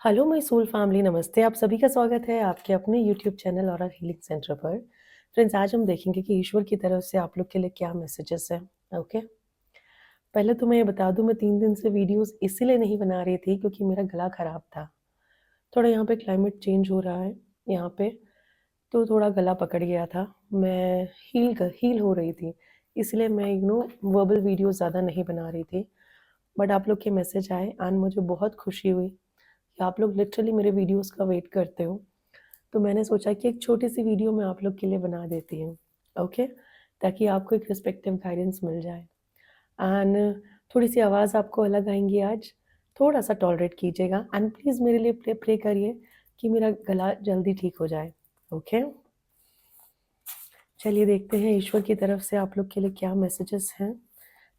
Hello my soul family, नमस्ते। आप सभी का स्वागत है आपके अपने यूट्यूब चैनल और हीलिंग सेंटर पर। फ्रेंड्स, आज हम देखेंगे कि ईश्वर की तरफ से आप लोग के लिए क्या मैसेजेस हैं। ओके, पहले तो मैं ये बता दूं, मैं 3 दिन से वीडियोस इसीलिए नहीं बना रही थी क्योंकि मेरा गला ख़राब था। थोड़ा यहाँ पे क्लाइमेट चेंज हो रहा है यहाँ पे, तो थोड़ा गला पकड़ गया था। मैं हील हो रही थी, इसलिए मैं वर्बल वीडियोस ज़्यादा नहीं बना रही थी। बट आप लोग के मैसेज आए एंड मुझे बहुत खुशी हुई कि आप लोग लिटरली मेरे वीडियोस का वेट करते हो। तो मैंने सोचा कि एक छोटी सी वीडियो मैं आप लोग के लिए बना देती हूँ। ओके, ताकि आपको एक रिस्पेक्टिव गाइडेंस मिल जाए। एंड थोड़ी सी आवाज़ आपको अलग आएंगी आज, थोड़ा सा टॉलरेट कीजिएगा एंड प्लीज़ मेरे लिए प्रे करिए कि मेरा गला जल्दी ठीक हो जाए। ओके, चलिए देखते हैं ईश्वर की तरफ से आप लोग के लिए क्या मैसेजेस हैं,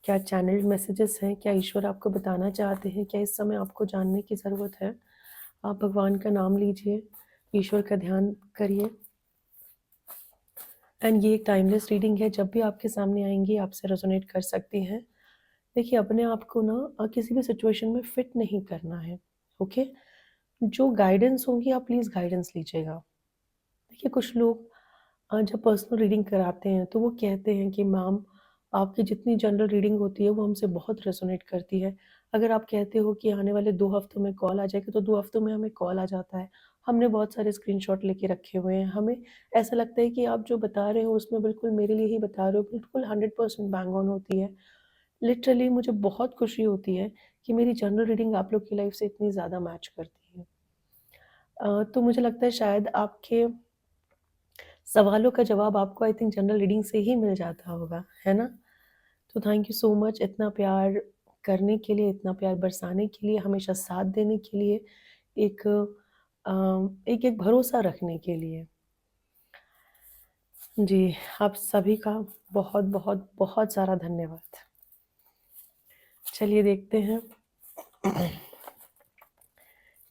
क्या चैनल्ड मैसेजेस हैं, क्या ईश्वर आपको बताना चाहते हैं, क्या इस समय आपको जानने की ज़रूरत है। आप भगवान का नाम लीजिए, ईश्वर का ध्यान करिए। एंड ये एक टाइमलेस रीडिंग है, जब भी आपके सामने आएंगी आपसे रेजोनेट कर सकती हैं। देखिए, अपने आप को ना किसी भी सिचुएशन में फिट नहीं करना है। ओके, जो गाइडेंस होंगी आप प्लीज़ गाइडेंस लीजिएगा। देखिए, कुछ लोग जब पर्सनल रीडिंग कराते हैं तो वो कहते हैं कि मैम, आपकी जितनी जनरल रीडिंग होती है वो हमसे बहुत रेजोनेट करती है। अगर आप कहते हो कि आने वाले 2 हफ्तों में कॉल आ जाएगा, तो 2 हफ्तों में हमें कॉल आ जाता है। हमने बहुत सारे स्क्रीनशॉट लेके रखे हुए हैं। हमें ऐसा लगता है कि आप जो बता रहे हो उसमें बिल्कुल मेरे लिए ही बता रहे हो, बिल्कुल 100% बैंग ऑन होती है। लिटरली मुझे बहुत खुशी होती है कि मेरी जनरल रीडिंग आप लोग की लाइफ से इतनी ज़्यादा मैच करती है। तो मुझे लगता है शायद आपके सवालों का जवाब आपको आई थिंक जनरल रीडिंग से ही मिल जाता होगा, है ना? तो थैंक यू सो मच इतना प्यार करने के लिए, इतना प्यार बरसाने के लिए, हमेशा साथ देने के लिए, एक एक भरोसा रखने के लिए। जी, आप सभी का बहुत बहुत बहुत सारा धन्यवाद। चलिए देखते हैं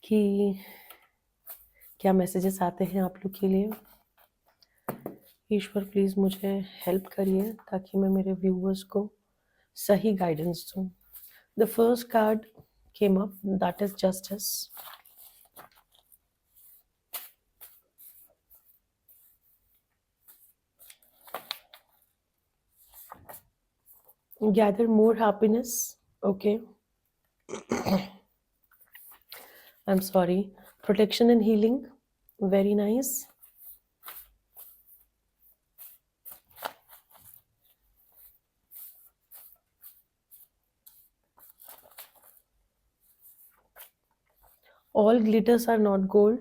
कि क्या मैसेजेस आते हैं आप लोग के लिए। ईश्वर प्लीज़ मुझे हेल्प करिए ताकि मैं मेरे व्यूवर्स को सही गाइडेंस दूँ। The first card came up, that is justice. Gather more happiness. Okay. I'm sorry. Protection and healing. Very nice. All glitters are not gold.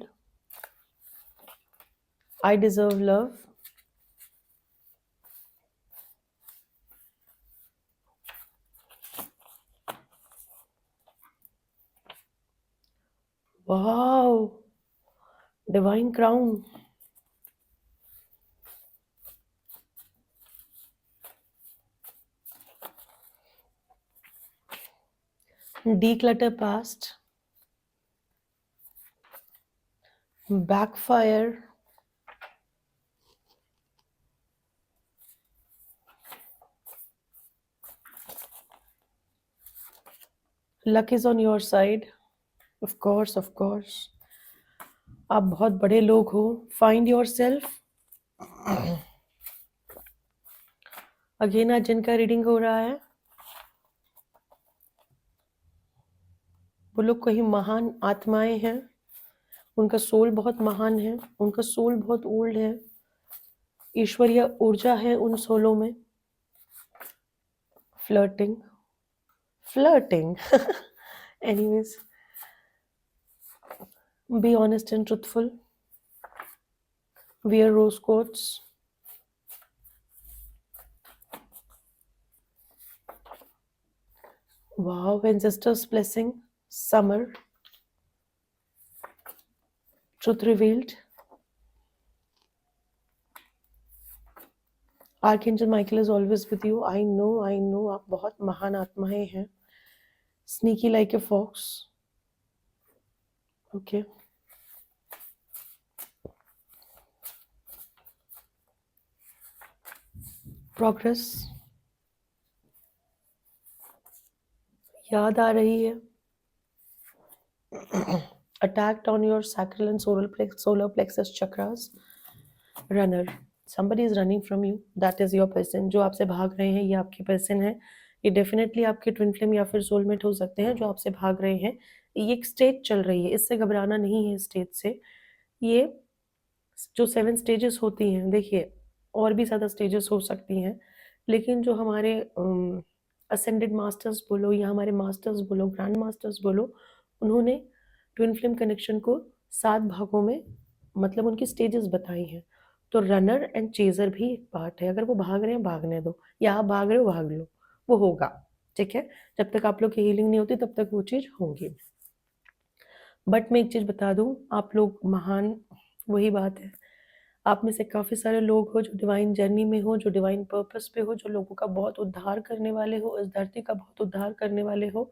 I deserve love. Wow. Divine crown. Declutter past. Backfire. Luck is on your side. Of course, of course. आप बहुत बड़े लोग हो. Find yourself. Again आज जिनका reading हो रहा है वो लोग कहीं महान आत्माएं हैं। उनका सोल बहुत महान है, उनका सोल बहुत ओल्ड है। ईश्वरीय ऊर्जा है उन सोलों में। Flirting, flirting. Anyways, be honest and truthful. Wear rose coats. Wow, ancestors' blessing. Summer. Truth revealed. Archangel Michael is always with you. I know, आप बहुत महान आत्माएं हैं. Sneaky like a fox. Okay. Progress. याद आ रही है. attacked on your sacral and solar plexus chakras. Runner, somebody is running from you, that is your person. जो आपसे भाग रहे हैं ये आपके पर्सन है, ये डेफिनेटली आपके ट्विन फ्लेम या फिर सोलमेट हो सकते हैं जो आपसे भाग रहे हैं। ये एक स्टेज चल रही है, इससे घबराना नहीं है स्टेज से। ये जो 7 स्टेजेस होती हैं, देखिए और भी ज़्यादा स्टेजेस हो सकती हैं, लेकिन जो हमारे असेंडेड मास्टर्स बोलो या हमारे मास्टर्स बोलो, ग्रैंड मास्टर्स बोलो, उन्होंने ट्विन फ्लेम कनेक्शन को 7 भागों में मतलब उनकी स्टेजेस बताई हैं। तो रनर एंड चेज़र भी एक पार्ट है, अगर वो भाग रहे हैं भागने दो, या आप भाग रहे हो भाग लो, वो होगा, ठीक है? जब तक आप लोग की हीलिंग नहीं होती तब तक वो चीज़ होगी। बट मैं एक चीज़ बता दूँ, आप लोग महान, वही बात है, आप में से काफ़ी सारे लोग हो जो डिवाइन जर्नी में हो, जो डिवाइन पर्पस पे हो, जो लोगों का बहुत उद्धार करने वाले हो, इस धरती का बहुत उद्धार करने वाले हो।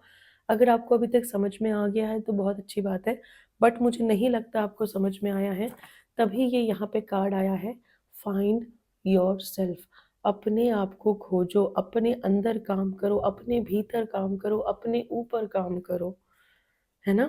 अगर आपको अभी तक समझ में आ गया है तो बहुत अच्छी बात है, बट मुझे नहीं लगता आपको समझ में आया है, तभी ये यहाँ पे कार्ड आया है, फाइंड योरसेल्फ। अपने आप को खोजो, अपने अंदर काम करो, अपने भीतर काम करो, अपने ऊपर काम करो, है ना?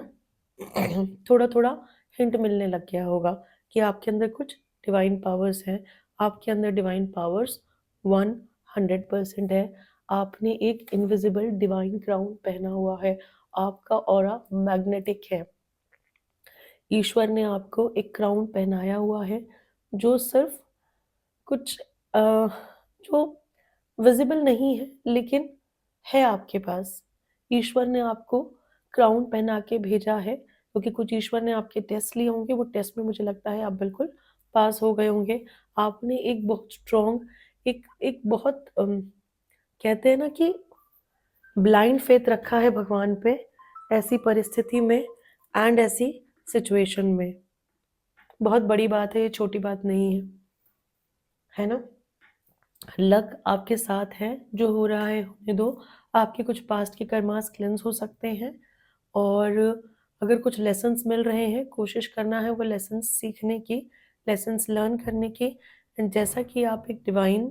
थोड़ा-थोड़ा हिंट मिलने लग गया होगा कि आपके अंदर कुछ डिवाइन पावर्स हैं। आपके अंदर डिवाइन पावर्स 100% है। आपने एक इनविजिबल डिवाइन क्राउन पहना हुआ है। आपका ऑरा मैग्नेटिक है। ईश्वर ने आपको एक क्राउन पहनाया हुआ है, जो सिर्फ़ कुछ जो विज़िबल नहीं है, लेकिन है आपके पास। ईश्वर ने आपको क्राउन पहना के भेजा है, क्योंकि कुछ ईश्वर ने आपके टेस्ट लिए होंगे, वो टेस्ट में मुझे लगता है आप बिल्कुल पास हो गए होंगे। आपने एक बहुत स्ट्रॉन्ग, एक एक बहुत कहते हैं ना कि ब्लाइंड फ़ेथ रखा है भगवान पे, ऐसी परिस्थिति में एंड ऐसी सिचुएशन में। बहुत बड़ी बात है, ये छोटी बात नहीं है ना? लक आपके साथ है, जो हो रहा है होने दो। आपके कुछ पास्ट के कर्मास क्लेंस हो सकते हैं, और अगर कुछ लेसन्स मिल रहे हैं, कोशिश करना है वो लेसन्स सीखने की, लेसन्स लर्न करने की। एंड जैसा कि आप एक डिवाइन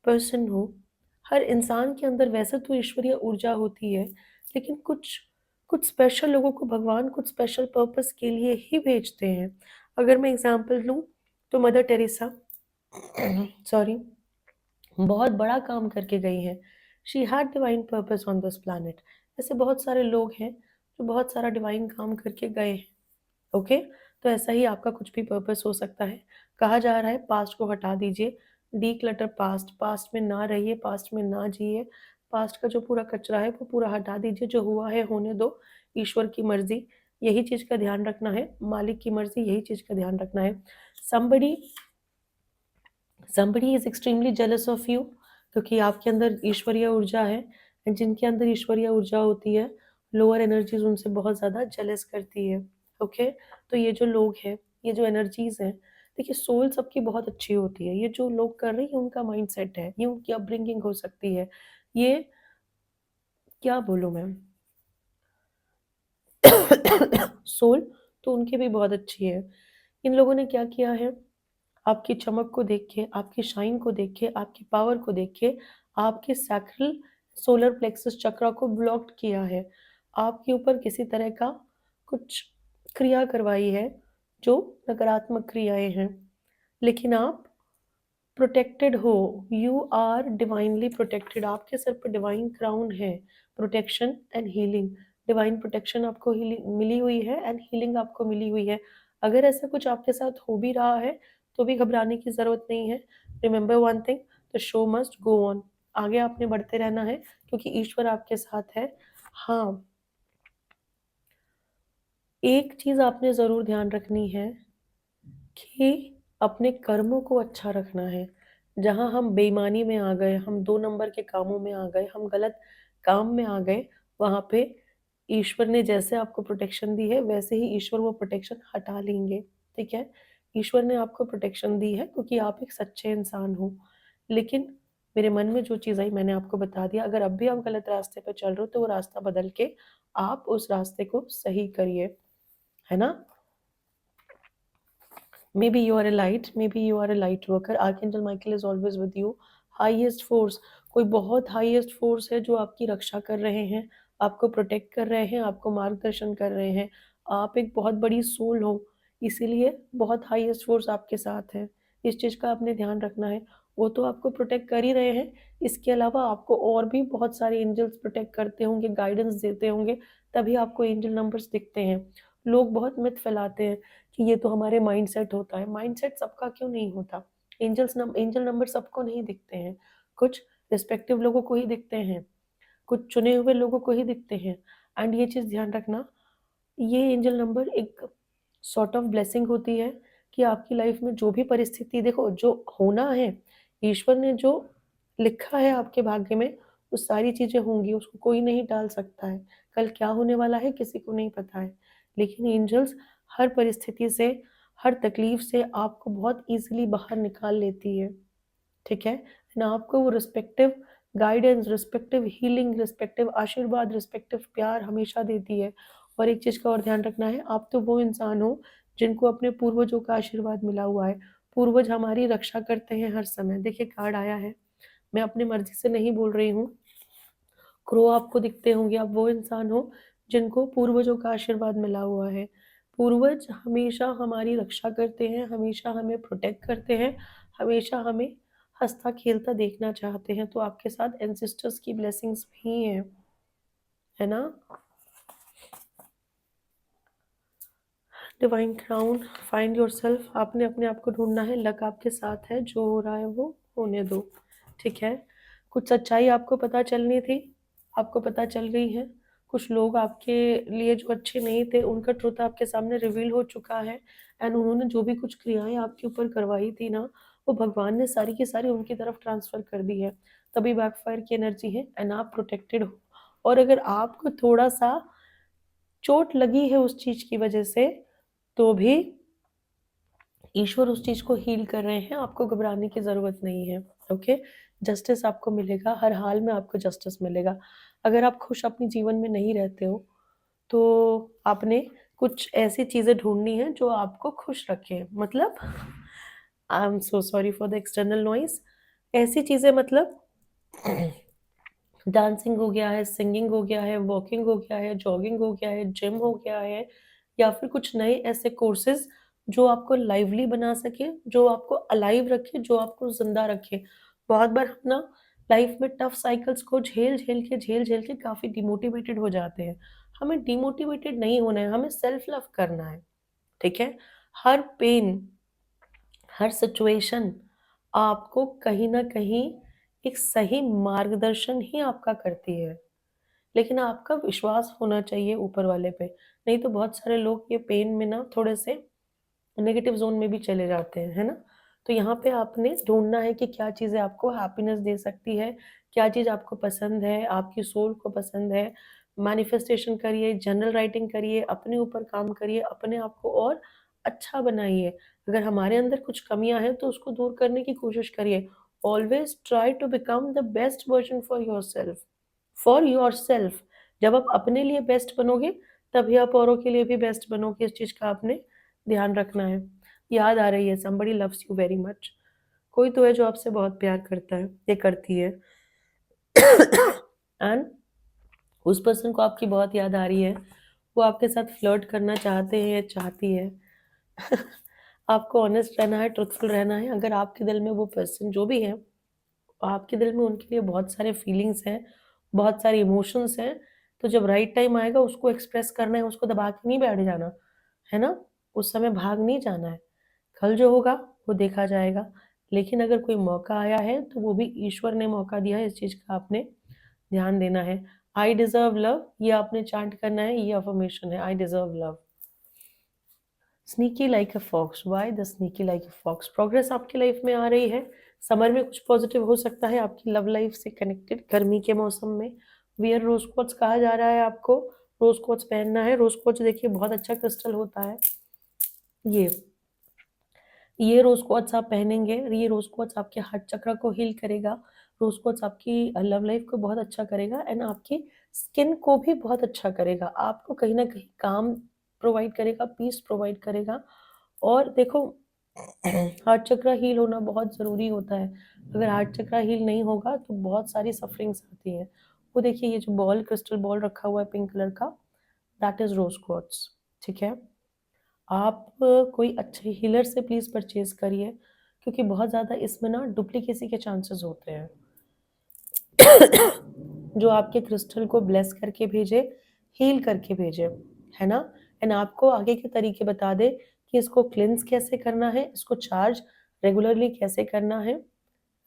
पर्सन हो, हर इंसान के अंदर वैसे तो ईश्वरीय ऊर्जा होती है, लेकिन कुछ कुछ स्पेशल लोगों को भगवान कुछ स्पेशल पर्पस के लिए ही भेजते हैं। अगर मैं एग्ज़ाम्पल लूँ तो मदर टेरेसा सॉरी बहुत बड़ा काम करके गई हैं। She had divine purpose on this planet. ऐसे बहुत सारे लोग हैं जो बहुत सारा डिवाइन काम करके गए हैं, ओके? तो ऐसा ही आपका कुछ भी पर्पस हो सकता है। कहा जा रहा है पास्ट को हटा दीजिए, डिक्लटर पास्ट, पास्ट में ना रहिए, पास्ट में ना जिए, पास्ट का जो पूरा कचरा है वो पूरा हटा दीजिए, जो हुआ है होने दो, ईश्वर की मर्ज़ी यही चीज़ का ध्यान रखना है, मालिक की मर्ज़ी यही चीज़ का ध्यान रखना है। Somebody somebody is extremely jealous of you, क्योंकि आपके अंदर ईश्वरीय ऊर्जा है, एंड जिनके अंदर ईश्वरीय ऊर्जा होती है, लोअर एनर्जीज उनसे बहुत ज़्यादा जेलस करती है, ओके? तो ये जो लोग हैं, ये जो एनर्जीज हैं, देखिए सोल सबकी बहुत अच्छी होती है, ये जो लोग कर रहे हैं ये उनका माइंड सेट है, ये उनकी अपब्रिंगिंग हो सकती है, ये क्या बोलूँ मैं, सोल तो उनकी भी बहुत अच्छी है। इन लोगों ने क्या किया है, आपकी चमक को देख के, आपकी शाइन को देख के, आपकी पावर को देख के, आपके सैक्रल सोलर प्लेक्सस चक्रा को ब्लॉक्ड किया है। आपके ऊपर किसी तरह का कुछ क्रिया करवाई है, जो नकारात्मक क्रियाएँ हैं। लेकिन आप प्रोटेक्टेड हो, यू आर डिवाइनली प्रोटेक्टेड, आपके सर पे डिवाइन क्राउन है, protection and healing, divine protection आपको मिली हुई है एंड हीलिंग आपको मिली हुई है। अगर ऐसा कुछ आपके साथ हो भी रहा है तो भी घबराने की ज़रूरत नहीं है। Remember one thing, the show must go on, आगे आपने बढ़ते रहना है, क्योंकि ईश्वर आपके साथ है। हाँ, एक चीज़ आपने ज़रूर ध्यान रखनी है कि अपने कर्मों को अच्छा रखना है। जहाँ हम बेईमानी में आ गए, हम 2 नंबर के कामों में आ गए, हम गलत काम में आ गए, वहाँ पे ईश्वर ने जैसे आपको प्रोटेक्शन दी है, वैसे ही ईश्वर वो प्रोटेक्शन हटा लेंगे, ठीक है? ईश्वर ने आपको प्रोटेक्शन दी है क्योंकि आप एक सच्चे इंसान हो। लेकिन मेरे मन में जो चीज़ आई मैंने आपको बता दिया, अगर अब भी आप गलत रास्ते पे चल रहे हो तो वो रास्ता बदल के आप उस रास्ते को सही करिए, है ना? Maybe you are a light, maybe you are a light worker. Archangel Michael is always with you. Highest force, कोई बहुत हाईएस्ट फोर्स है जो आपकी रक्षा कर रहे हैं, आपको प्रोटेक्ट कर रहे हैं, आपको मार्गदर्शन कर रहे हैं, आप एक बहुत बड़ी सोल हो, इसीलिए बहुत हाईएस्ट फोर्स आपके साथ है। इस चीज़ का आपने ध्यान रखना है। वो तो आपको प्रोटेक्ट कर ही रहे हैं, इसके अलावा आपको और भी बहुत सारे एंजल्स प्रोटेक्ट करते होंगे, गाइडेंस देते होंगे, तभी आपको एंजल नंबर्स दिखते हैं। लोग बहुत मिथ फैलाते हैं कि ये तो हमारे माइंडसेट होता है। माइंडसेट सबका क्यों नहीं होता? एंजल नंबर सबको नहीं दिखते हैं। कुछ रिस्पेक्टिव लोगों को ही दिखते हैं, कुछ चुने हुए लोगों को ही दिखते हैं। एंड ये चीज़ ध्यान रखना, ये एंजल नंबर एक सॉर्ट ऑफ ब्लेसिंग होती है कि आपकी लाइफ में जो भी परिस्थिति, देखो जो होना है, ईश्वर ने जो लिखा है आपके भाग्य में, वो सारी चीज़ें होंगी, उसको कोई नहीं टाल सकता है। कल क्या होने वाला है किसी को नहीं पता है, लेकिन एंजल्स हर परिस्थिति से, हर तकलीफ से आपको बहुत ईजिली बाहर निकाल लेती है। ठीक है ना? आपको वो respective guidance, respective healing, respective आशीर्वाद, रिस्पेक्टिव प्यार हमेशा देती है। और एक चीज़ का और ध्यान रखना है, आप तो वो इंसान हो जिनको अपने पूर्वजों का आशीर्वाद मिला हुआ है। पूर्वज हमारी रक्षा करते हैं हर समय। देखिए कार्ड आया है, मैं अपनी मर्जी से नहीं बोल रही हूँ। क्रो आपको दिखते होंगे, आप वो इंसान हो जिनको पूर्वजों का आशीर्वाद मिला हुआ है। पूर्वज हमेशा हमारी रक्षा करते हैं, हमेशा हमें प्रोटेक्ट करते हैं, हमेशा हमें हँसता-खेलता देखना चाहते हैं। तो आपके साथ एंसेस्टर्स की ब्लेसिंग्स भी हैं, है ना? डिवाइन क्राउन, फाइंड योरसेल्फ, आपने अपने आप को ढूँढना है, लक आपके साथ है, जो हो रहा है वो होने दो, ठीक है? कुछ सच्चाई आपको पता चलनी थी, आपको पता चल गई है। कुछ लोग आपके लिए जो अच्छे नहीं थे, उनका ट्रुथ आपके सामने रिवील हो चुका है। एंड उन्होंने जो भी कुछ क्रियाएँ आपके ऊपर करवाई थी ना, वो भगवान ने सारी की सारी उनकी तरफ ट्रांसफ़र कर दी है। तभी बैकफ़ायर की एनर्जी है एंड आप प्रोटेक्टेड हो। और अगर आपको थोड़ा-सा चोट लगी है उस चीज़ की वजह से, तो भी ईश्वर उस चीज़ को हील कर रहे हैं, आपको घबराने की ज़रूरत नहीं है, ओके? जस्टिस आपको मिलेगा, हर हाल में आपको जस्टिस मिलेगा। अगर आप खुश अपने जीवन में नहीं रहते हो, तो आपने कुछ ऐसी चीज़ें ढूँढनी हैं जो आपको खुश रखें। मतलब I am so sorry for the external noise. ऐसी चीज़ें मतलब डांसिंग हो गया है, सिंगिंग हो गया है, वॉकिंग हो गया है, जॉगिंग हो गया है, जिम हो गया है, या फिर कुछ नए ऐसे कोर्सेज़ जो आपको लाइवली बना सके, जो आपको अलाइव रखे, जो आपको ज़िंदा रखे। बहुत बार हम ना लाइफ में टफ साइकिल्स को झेल-झेल के काफ़ी डिमोटिवेटेड हो जाते हैं। हमें डिमोटिवेटेड नहीं होना है, हमें सेल्फ लव करना है, ठीक है? हर पेन, हर सिचुएशन आपको कहीं न कहीं एक सही मार्गदर्शन ही आपका करती है। लेकिन आपका विश्वास होना चाहिए ऊपर वाले पे। नहीं तो बहुत सारे लोग ये पेन में ना थोड़े-से नेगेटिव ज़ोन में भी चले जाते हैं, है ना? तो यहाँ पे आपने ढूँढना है कि क्या चीज़ें आपको हैप्पीनेस दे सकती है, क्या चीज़ आपको पसंद है, आपकी सोल को पसंद है। मैनिफेस्टेशन करिए, जर्नल राइटिंग करिए, अपने ऊपर काम करिए, अपने आप को और अच्छा बनाइए। अगर हमारे अंदर कुछ कमियाँ हैं तो उसको दूर करने की कोशिश करिए। Always try to become the best version for yourself. जब आप अपने लिए बेस्ट बनोगे, तभी आप औरों के लिए भी बेस्ट बनोगे। इस चीज़ का आपने ध्यान रखना है। याद आ रही है, somebody loves you very much. कोई तो है जो आपसे बहुत प्यार करता है या करती है। एंड उस पर्सन को आपकी बहुत याद आ रही है, वो आपके साथ फ्लर्ट करना चाहते हैं या चाहती है। आपको ऑनेस्ट रहना है, ट्रुथफुल रहना है। अगर आपके दिल में वो पर्सन जो भी है, आपके दिल में उनके लिए बहुत सारे फीलिंग्स हैं, बहुत सारे इमोशंस हैं, तो जब राइट टाइम आएगा उसको एक्सप्रेस करना है, उसको दबा के नहीं बैठ जाना, है ना? उस समय भाग नहीं जाना है। कल जो होगा वो देखा जाएगा। लेकिन अगर कोई मौका आया है तो वो भी ईश्वर ने मौका दिया है, इस चीज़ का आपने ध्यान देना है। आई डिज़र्व लव, ये आपने चांट करना है, ये अफ़र्मेशन है, I deserve love. Sneaky like a fox, why the sneaky like a fox? Progress आपकी लाइफ में आ रही है। समर में कुछ पॉजिटिव हो सकता है आपकी लव लाइफ से कनेक्टेड। गर्मी के मौसम में वियर रोज़ क्वार्ट्ज कहा जा रहा है आपको। रोज़ क्वार्ट्ज पहनना है। रोज़ क्वार्ट्ज देखिए बहुत अच्छा क्रिस्टल होता है। ये ये रोज़ क्वार्ट्ज आप पहनेंगे, ये रोज़ क्वार्ट्ज आपके हार्ट चक्र को हील करेगा। रोज़ क्वार्ट्ज आपकी लव लाइफ को बहुत अच्छा करेगा एंड आपकी स्किन को भी बहुत अच्छा करेगा। आपको कहीं न कहीं काम प्रोवाइड करेगा, पीस प्रोवाइड करेगा। और देखो हार्ट चक्र हील होना बहुत ज़रूरी होता है। अगर हार्ट चक्र हील नहीं होगा तो बहुत सारी सफरिंग्स आती हैं। वो देखिए ये जो बॉल क्रिस्टल बॉल रखा हुआ है पिंक कलर का, दैट इज़ रोज़ क्वार्ट्ज, ठीक है। आप कोई अच्छे हीलर से प्लीज़ परचेज़ करिए, क्योंकि बहुत ज़्यादा इसमें ना डुप्लीकेसी के चांसेस होते हैं। जो आपके क्रिस्टल को ब्लेस करके भेजे, हील करके भेजे, है ना? एंड आपको आगे के तरीके बता दे कि इसको क्लींस कैसे करना है, इसको चार्ज रेगुलरली कैसे करना है,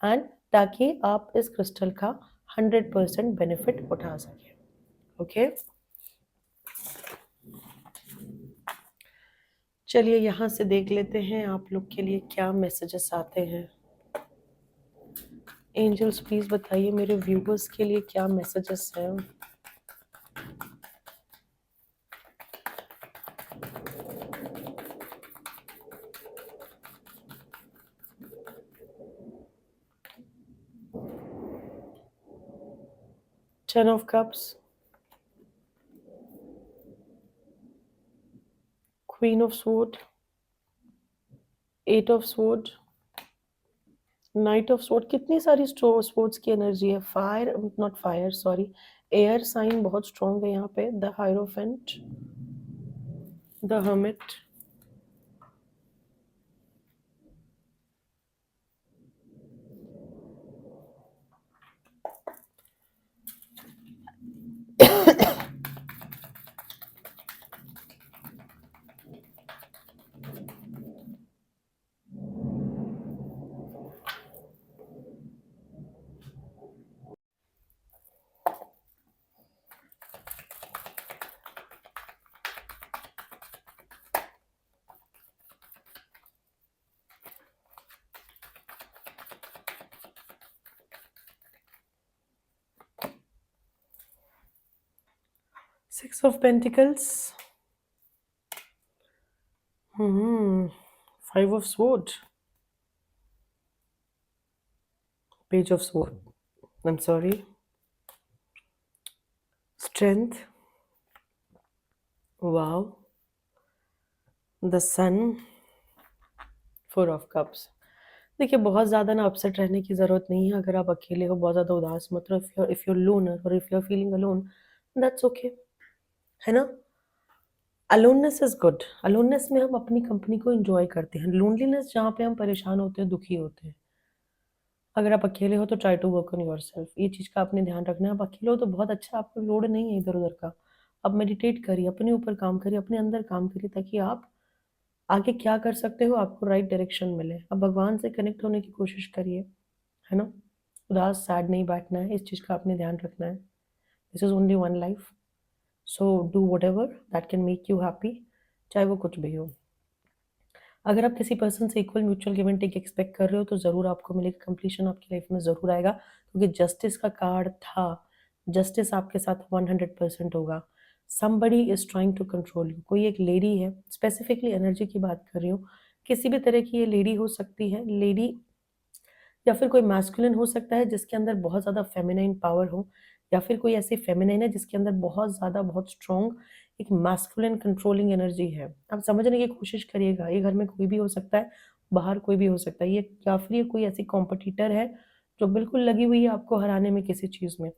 एंड ताकि आप इस क्रिस्टल का 100% बेनिफिट उठा सकें। ओके, चलिए यहाँ से देख लेते हैं आप लोग के लिए क्या मैसेजेस आते हैं। एंजल्स प्लीज बताइए मेरे व्यूवर्स के लिए क्या मैसेजेस हैं। Ten of Cups, Queen of Sword, Eight of Sword, knight of sword. कितनी सारी स्पोर्ट्स की एनर्जी है। Fire, not fire, sorry, air sign बहुत स्ट्रॉन्ग है यहाँ पे। The hierophant, the hermit, six of pentacles, five of sword, page of sword, I am sorry, strength, wow, the sun, four of cups. देखिए बहुत ज़्यादा ना upset रहने की ज़रूरत नहीं है। अगर आप अकेले हो, बहुत ज़्यादा उदास मत रहो। इफ़ यू लोनर और if you are feeling alone, that's okay, है ना? Aloneness is good. अलोननेस में हम अपनी कंपनी को एंजॉय करते हैं। लोनलीनेस जहाँ पे हम परेशान होते हैं, दुखी होते हैं। अगर आप अकेले हो तो try to work on yourself. ये चीज़ का आपने ध्यान रखना है। आप अकेले हो तो बहुत अच्छा, आपको लोड नहीं है इधर उधर का। आप मेडिटेट करिए, अपने ऊपर काम करिए, अपने अंदर काम करिए, ताकि आप आगे क्या कर सकते हो आपको राइट डायरेक्शन मिले। अब भगवान से कनेक्ट होने की कोशिश करिए, है ना? उदास सैड नहीं बैठना है, इस चीज़ का आपने ध्यान रखना है। This is only one life, so do what ever that can make you happy, चाहे वो कुछ भी हो। अगर आप किसी पर्सन से equal mutual give and take expect कर रहे हो तो ज़रूर आपको मिलेगा। कंप्लीशन आपकी लाइफ में ज़रूर आएगा, क्योंकि जस्टिस का कार्ड था। जस्टिस आपके साथ 100% होगा। Somebody is trying to control you. कोई एक लेडी है, स्पेसिफिकली एनर्जी की बात कर रही हूँ, किसी भी तरह की ये लेडी हो सकती है। लेडी या फिर कोई मैस्कुलिन हो सकता है जिसके अंदर बहुत ज़्यादा फेमिनाइन पावर हो, या फिर कोई ऐसी फेमिनाइन है जिसके अंदर बहुत ज़्यादा, बहुत स्ट्रॉन्ग एक मैस्कुलिन कंट्रोलिंग एनर्जी है। आप समझने की कोशिश करिएगा। ये घर में कोई भी हो सकता है, बाहर कोई भी हो सकता है। ये या फिर ये कोई ऐसी कॉम्पिटिटर है जो बिल्कुल लगी हुई है आपको हराने में किसी चीज़ में।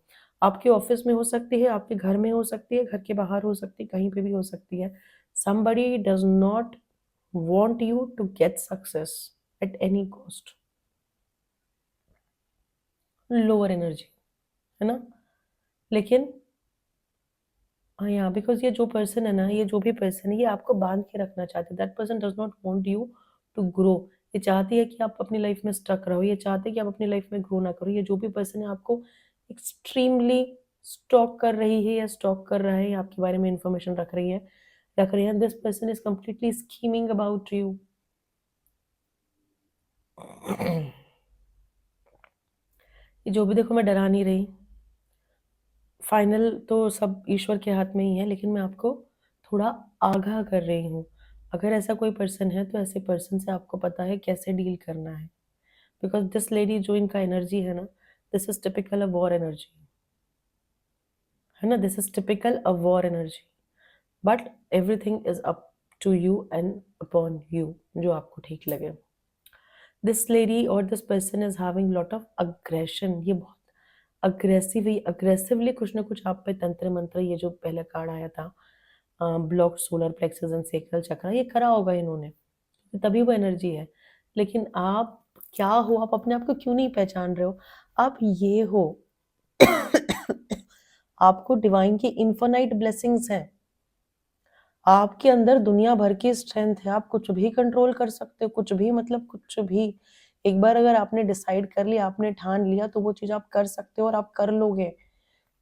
आपके ऑफिस में हो सकती है, आपके घर में हो सकती है, घर के बाहर हो सकती है, कहीं पे भी हो सकती है। somebody does not want you to get success at any cost। Lower energy, है ना? लेकिन हाँ, यहाँ बिकॉज़ ये जो पर्सन है ना, ये जो भी पर्सन है, ये आपको बाँध के रखना चाहते हैं। That person does not want you to grow. ये चाहती है कि आप अपनी लाइफ़ में स्टक रहो। ये चाहते हैं कि आप अपनी लाइफ़ में ग्रो ना करो। ये जो भी पर्सन है आपको एक्सट्रीमली स्टॉक कर रही है या स्टॉक कर रहा है, या आपके बारे में इन्फॉर्मेशन रख रही है। This person is completely scheming about you. ये जो भी देखो, मैं डरा नहीं रही। फाइनल तो सब ईश्वर के हाथ में ही है, लेकिन मैं आपको थोड़ा आगाह कर रही हूँ। अगर ऐसा कोई पर्सन है तो ऐसे पर्सन से आपको पता है कैसे डील करना है। बिकॉज़ दिस लेडी जो इनका एनर्जी है ना, this is typical a war energy, है ना? This is typical a war energy. But everything is up to you and upon you, जो आपको ठीक लगे। दिस लेडी और this person is having lot of aggression. ये बहुत अग्रेसिवली कुछ ना कुछ आप पे तंत्र मंत्र, ये जो पहला कार्ड आया था, block solar plexus and sacral चक्र, ये करा होगा इन्होंने, तभी वो एनर्जी है। लेकिन आप क्या हो, आप अपने आप को क्यों नहीं पहचान रहे हो? आप ये हो। आपको डिवाइन की इन्फिनाइट ब्लेसिंग्स हैं, आपके अंदर दुनिया भर की स्ट्रेंथ है, आप कुछ भी कंट्रोल कर सकते हो, कुछ भी मतलब कुछ भी। एक बार अगर आपने डिसाइड कर लिया, आपने ठान लिया, तो वो चीज आप कर सकते हो और आप कर लोगे।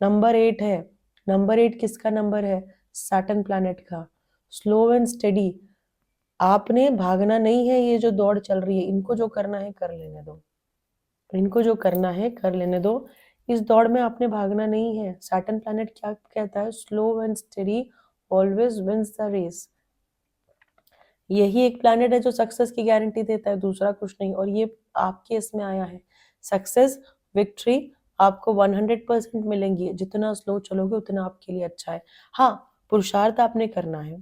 नंबर 8 है। नंबर 8 किसका नंबर है? सैटर्न प्लैनेट का। Slow and steady. आपने भागना नहीं है, ये जो दौड़ चल रही है, इनको जो करना है कर लेने दो, इनको जो करना है कर लेने दो। इस दौड़ में आपने भागना नहीं है। सैटर्न प्लैनेट क्या कहता है? Slow and steady always wins the race. यही एक प्लैनेट है जो सक्सेस की गारंटी देता है, दूसरा कुछ नहीं। और ये आपके इसमें आया है। सक्सेस, विक्ट्री आपको 100% मिलेंगी। जितना स्लो चलोगे उतना आपके लिए अच्छा है। हाँ, पुरुषार्थ आपने करना है,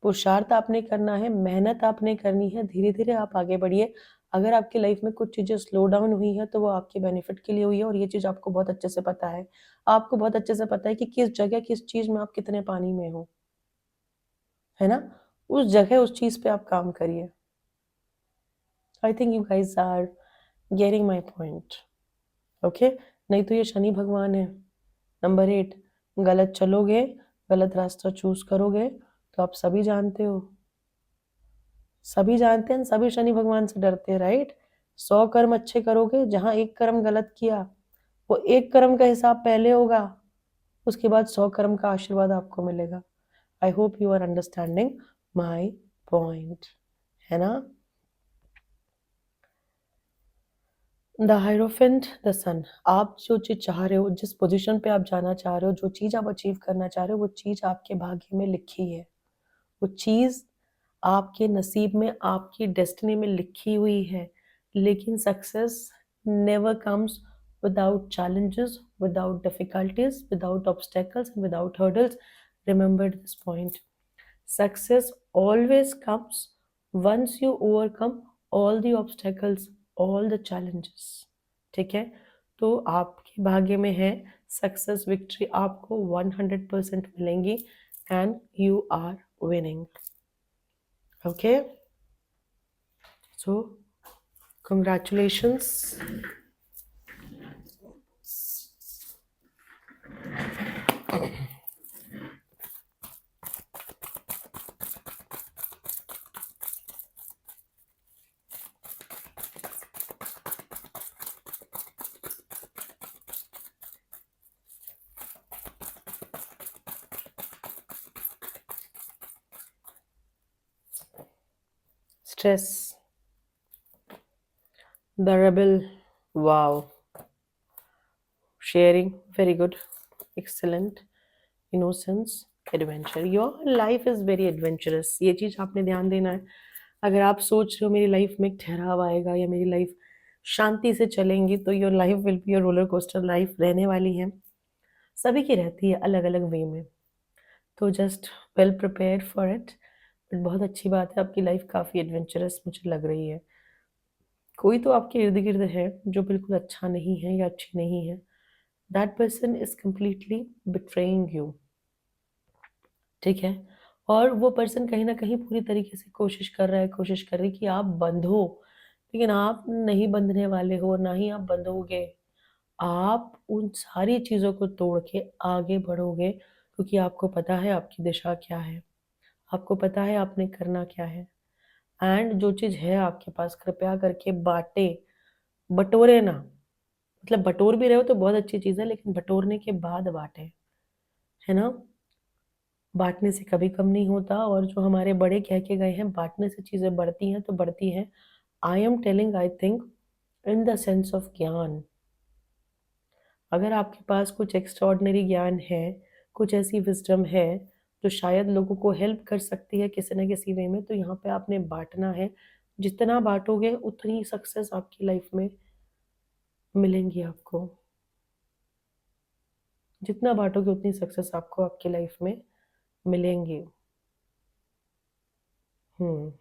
पुरुषार्थ आपने करना है, मेहनत आपने करनी है, धीरे धीरे आप आगे बढ़िए। अगर आपकी लाइफ में कुछ चीज़ें स्लो डाउन हुई है तो वो आपके बेनिफिट के लिए हुई है, और ये चीज़ आपको बहुत अच्छे से पता है। आपको बहुत अच्छे से पता है कि किस जगह किस चीज़ में आप कितने पानी में हो, है ना? उस जगह उस चीज़ पे आप काम करिए। I think you guys are getting my point. Okay, नहीं तो ये शनि भगवान है। नंबर 8, गलत चलोगे, गलत रास्ता चूज करोगे तो आप सभी जानते हो, सभी जानते हैं, सभी शनि भगवान से डरते हैं, राइट? 100 कर्म अच्छे करोगे, जहां एक कर्म गलत किया, वो एक कर्म का हिसाब पहले होगा, उसके बाद 100 कर्म का आशीर्वाद आपको मिलेगा। I hope you are understanding my point, है ना? The hierophant, the sun. आप जो चीज चाह रहे हो, जिस पोजीशन पे आप जाना चाह रहे हो, जो चीज आप अचीव करना चाह रहे हो, वो चीज आपके भाग्य में लिखी है। वो चीज आपके नसीब में, आपकी डेस्टिनी में लिखी हुई है। लेकिन success never comes without challenges, without difficulties, without obstacles and without hurdles. Remember this point. Success always comes once you overcome all the obstacles, all the challenges. ठीक है? तो आपके भाग्य में है सक्सेस, विक्ट्री आपको 100% मिलेंगी, and you are winning. Okay, so congratulations. Stress, the rebel, wow. Sharing, very good, excellent. Innocence, adventure. Your life is very adventurous. ये चीज आपने ध्यान देना है। अगर आप सोच रहे हो मेरी लाइफ में एक ठहराव आएगा या मेरी लाइफ शांति से चलेंगी, तो your life will be roller coaster life रहने वाली है। सभी की रहती है अलग अलग वे में, तो just well prepare for it. But बहुत अच्छी बात है, आपकी लाइफ काफ़ी एडवेंचरस मुझे लग रही है। कोई तो आपके इर्द गिर्द है जो बिल्कुल अच्छा नहीं है या अच्छी नहीं है। That person is completely betraying you, ठीक है? और वो पर्सन कहीं ना कहीं पूरी तरीके से कोशिश कर रहा है, कोशिश कर रही कि आप बंधो, लेकिन आप नहीं बंधने वाले हो, ना ही आप बंधोगे। आप उन सारी चीज़ों को तोड़ के आगे बढ़ोगे, क्योंकि आपको पता है आपकी दिशा क्या है, आपको पता है आपने करना क्या है। एंड जो चीज़ है आपके पास, कृपया करके बांटे, बटोरे ना। मतलब बटोर भी रहे हो तो बहुत अच्छी चीज़ है, लेकिन बटोरने के बाद बांटे, है ना? बांटने से कभी कम नहीं होता। और जो हमारे बड़े कह के गए हैं, बांटने से चीज़ें बढ़ती हैं तो बढ़ती हैं। I am telling, I think in the sense of ज्ञान। अगर आपके पास कुछ एक्स्ट्रॉर्डनरी ज्ञान है, कुछ ऐसी विजडम है जो शायद लोगों को हेल्प कर सकती है किसी न किसी वे में, तो यहाँ पे आपने बांटना है। जितना बांटोगे उतनी सक्सेस आपकी लाइफ में मिलेंगी आपको। जितना बांटोगे उतनी सक्सेस आपको आपकी लाइफ में मिलेंगी। हम्म।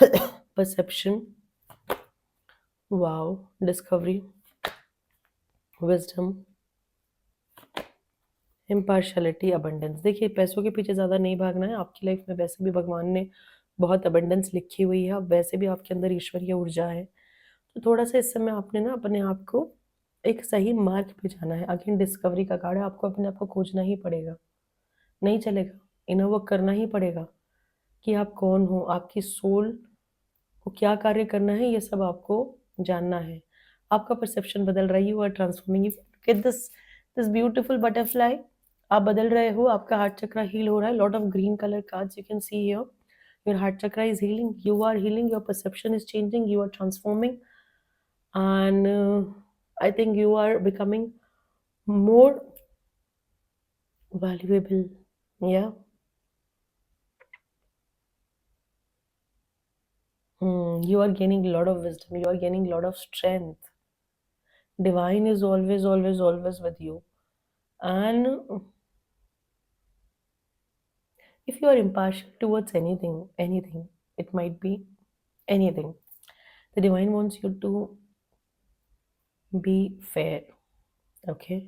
Perception, wow, discovery, wisdom, impartiality, abundance. देखिए पैसों के पीछे ज़्यादा नहीं भागना है। आपकी लाइफ में वैसे भी भगवान ने बहुत अबंडेंस लिखी हुई है, वैसे भी आपके अंदर ईश्वरीय ऊर्जा है। तो थोड़ा सा इस समय आपने ना अपने आप को एक सही मार्ग पे जाना है। अगेन डिस्कवरी का कार्ड है, आपको अपने आप को खोजना ही पड़ेगा, नहीं चलेगा, इनर वर्क करना ही पड़ेगा कि आप कौन हो, आपकी सोल को क्या कार्य करना है, ये सब आपको जानना है। आपका परसेप्शन बदल रहा है, you are transforming. You get this this beautiful butterfly, आप बदल रहे हो, आपका हार्ट चक्र हील हो रहा है। Lot of green colour cards you can see here, your heart chakra is healing, you are healing, your perception is changing, you are transforming, and I think you are becoming more valuable. Yeah. You are gaining a lot of wisdom, you are gaining a lot of strength. Divine is always, always, always with you. And if you are impartial towards anything, it might be anything, the divine wants you to be fair. Okay.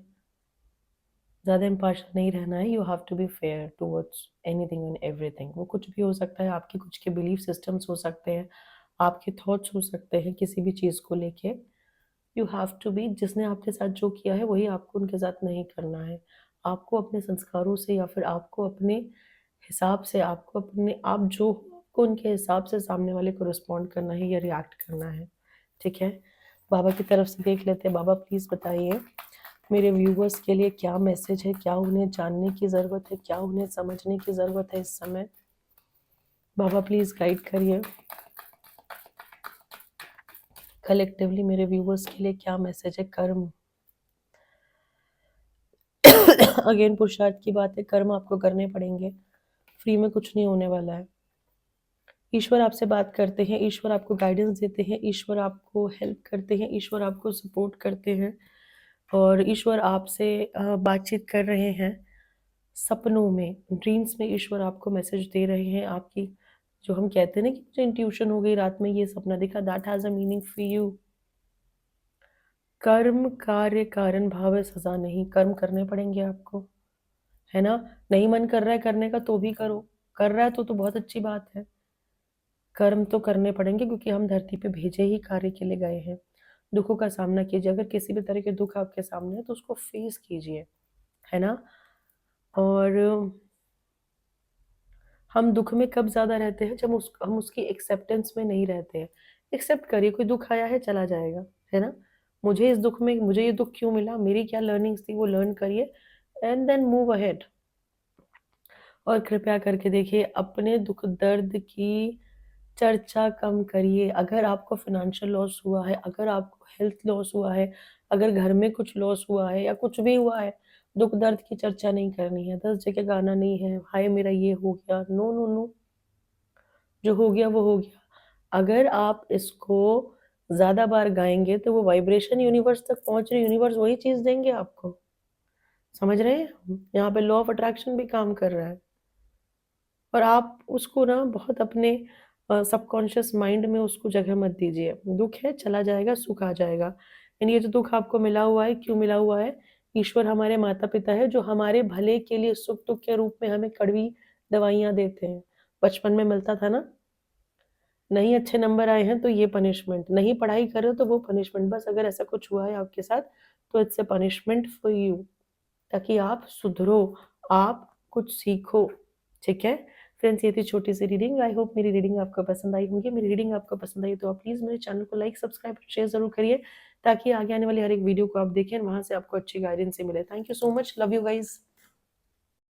ज़्यादा impartial नहीं रहना है, you have to be fair towards anything and everything. वो कुछ भी हो सकता है, आपके कुछ के बिलीफ सिस्टम्स हो सकते हैं, आपके थॉट्स हो सकते हैं किसी भी चीज़ को लेके। यू हैव टू बी, जिसने आपके साथ जो किया है वही आपको उनके साथ नहीं करना है। आपको अपने संस्कारों से या फिर आपको अपने हिसाब से, आपको अपने आप जो हो, आपको उनके हिसाब से सामने वाले को रिस्पॉन्ड करना है या रिएक्ट करना है। ठीक है, बाबा की तरफ से देख लेते हैं। बाबा प्लीज़ बताइए मेरे व्यूवर्स के लिए क्या मैसेज है, क्या उन्हें जानने की ज़रूरत है, क्या उन्हें समझने की ज़रूरत है इस समय। बाबा प्लीज़ गाइड करिए कलेक्टिवली मेरे व्यूवर्स के लिए क्या मैसेज है। कर्म अगेन पुरुषार्थ की बात है, कर्म आपको करने पड़ेंगे, फ्री में कुछ नहीं होने वाला है। ईश्वर आपसे बात करते हैं, ईश्वर आपको गाइडेंस देते हैं, ईश्वर आपको हेल्प करते हैं, ईश्वर आपको सपोर्ट करते हैं, और ईश्वर आपसे बातचीत कर रहे हैं सपनों में, ड्रीम्स में। ईश्वर आपको मैसेज दे रहे हैं। आपकी जो हम कहते हैं ना कि मुझे इंट्यूशन हो गई, रात में ये सपना दिखा, that has a meaning for you. कर्म कार्य कारण भाव है, सजा नहीं। कर्म करने पड़ेंगे आपको, है ना। नहीं मन कर रहा है करने का तो भी करो, कर रहा है तो बहुत अच्छी बात है। कर्म तो करने पड़ेंगे क्योंकि हम धरती पे भेजे ही कार्य के लिए गए हैं। दुखों का सामना कीजिए, अगर किसी भी तरह के दुख आपके सामने है तो उसको फेस कीजिए, है ना। और हम दुख में कब ज़्यादा रहते हैं, जब हम उसकी एक्सेप्टेंस में नहीं रहते हैं। एक्सेप्ट करिए, कोई दुख आया है चला जाएगा, है ना। मुझे इस दुख में, मुझे ये दुख क्यों मिला, मेरी क्या लर्निंग्स थी, वो लर्न करिए एंड देन मूव अहेड। और कृपया करके देखिए, अपने दुख दर्द की चर्चा कम करिए। अगर आपको फाइनेंशियल लॉस हुआ है, अगर आपको हेल्थ लॉस हुआ है, अगर घर में कुछ लॉस हुआ है या कुछ भी हुआ है, दुख दर्द की चर्चा नहीं करनी है। 10 जगह गाना नहीं है, हाय मेरा ये हो गया, नो नो नो। जो हो गया वो हो गया। अगर आप इसको ज़्यादा बार गाएंगे तो वो वाइब्रेशन यूनिवर्स तक पहुंच रही, यूनिवर्स वही चीज़ देंगे आपको। समझ रहे हैं, यहाँ पे लॉ ऑफ अट्रैक्शन भी काम कर रहा है। और आप उसको ना बहुत अपने सबकॉन्शियस माइंड में उसको जगह मत दीजिए। दुख है चला जाएगा, सुख आ जाएगा। एंड ये जो दुख आपको मिला हुआ है, क्यों मिला हुआ है? ईश्वर हमारे माता पिता है जो हमारे भले के लिए सुख दुख के रूप में हमें कड़वी दवाइयाँ देते हैं। बचपन में मिलता था ना, नहीं अच्छे नंबर आए हैं तो ये पनिशमेंट, नहीं पढ़ाई कर रहे हो तो वो पनिशमेंट। बस अगर ऐसा कुछ हुआ है आपके साथ तो it's a punishment for you, ताकि आप सुधरो, आप कुछ सीखो। ठीक है फ्रेंड्स, ये थी छोटी सी रीडिंग। आई होप मेरी रीडिंग आपको पसंद आई होंगी। मेरी रीडिंग आपको पसंद आई तो आप प्लीज़ मेरे चैनल को लाइक सब्सक्राइब शेयर ज़रूर करिए, ताकि आगे आने वाली हर एक वीडियो को आप देखें, वहाँ से आपको अच्छी गाइडेंस मिले। Thank you so much, love you guys.